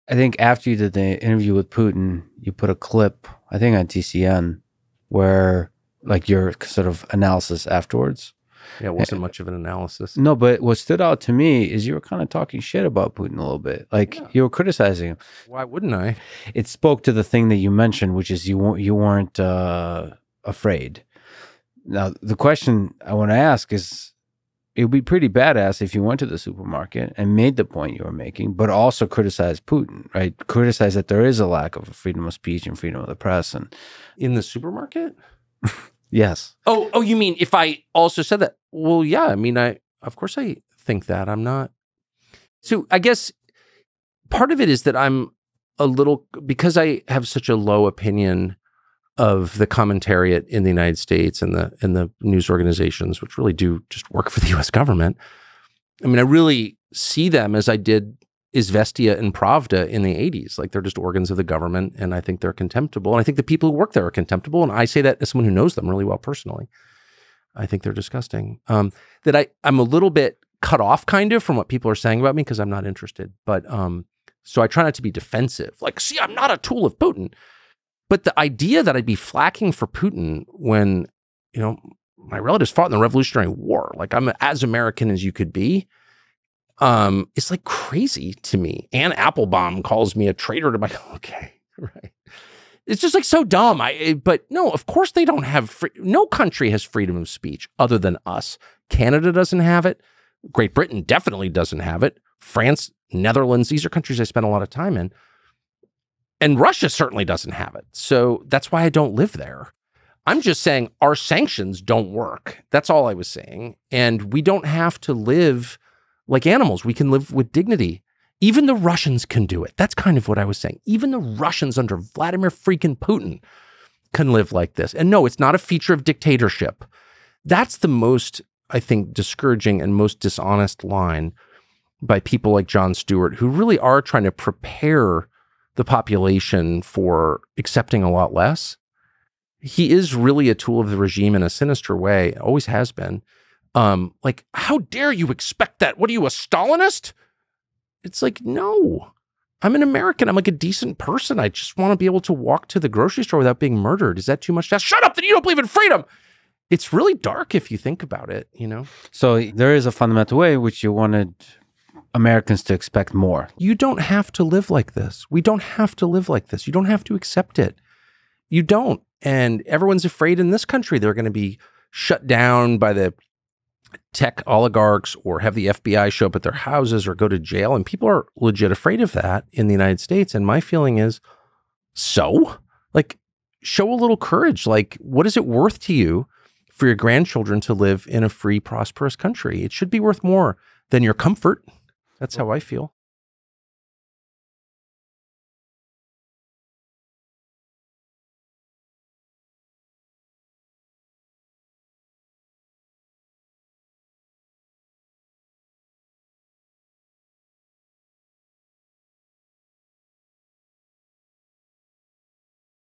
I think after you did the interview with Putin, you put a clip, I think on TCN, where like your sort of analysis afterwards. Yeah, it wasn't much of an analysis. No, but what stood out to me is you were kind of talking shit about Putin a little bit. Like you were criticizing him. Why wouldn't I? It spoke to the thing that you mentioned, which is you weren't afraid. Now, the question I want to ask is, it would be pretty badass if you went to the supermarket and made the point you were making, but also criticized Putin, right? Criticize that there is a lack of freedom of speech and freedom of the press. And in the supermarket? Yes. Oh, you mean if I also said that? Well, yeah. I mean, of course I think that. I'm not. So I guess part of it is that I'm a little, because I have such a low opinion of the commentariat in the United States and the news organizations, which really do just work for the U.S. government. I mean, I really see them as I did Izvestia and Pravda in the 80s. Like, they're just organs of the government, and I think they're contemptible. And I think the people who work there are contemptible, and I say that as someone who knows them really well personally. I think they're disgusting. That I'm a little bit cut off kind of from what people are saying about me because I'm not interested. But so I try not to be defensive. Like, see, I'm not a tool of Putin. But the idea that I'd be flacking for Putin when, you know, my relatives fought in the Revolutionary War, like I'm as American as you could be, it's like crazy to me. Anne Applebaum calls me a traitor to my, okay, right. It's just like so dumb. But no, of course they don't have, no country has freedom of speech other than us. Canada doesn't have it. Great Britain definitely doesn't have it. France, Netherlands, these are countries I spend a lot of time in. And Russia certainly doesn't have it. So that's why I don't live there. I'm just saying our sanctions don't work. That's all I was saying. And we don't have to live like animals. We can live with dignity. Even the Russians can do it. That's kind of what I was saying. Even the Russians under Vladimir freaking Putin can live like this. And no, it's not a feature of dictatorship. That's the most, I think, discouraging and most dishonest line by people like Jon Stewart, who really are trying to prepare the population for accepting a lot less. He is really a tool of the regime in a sinister way, always has been. Like, how dare you expect that? What are you, a Stalinist? It's like, no, I'm an American. I'm like a decent person. I just want to be able to walk to the grocery store without being murdered. Is that too much to ask? Shut up, then you don't believe in freedom. It's really dark if you think about it, you know? So there is a fundamental way which you wanted Americans to expect more. You don't have to live like this. We don't have to live like this. You don't have to accept it. You don't. And everyone's afraid in this country they're going to be shut down by the tech oligarchs or have the FBI show up at their houses or go to jail. And people are legit afraid of that in the United States. And my feeling is, so? Like, show a little courage. Like, what is it worth to you for your grandchildren to live in a free, prosperous country? It should be worth more than your comfort. That's how I feel.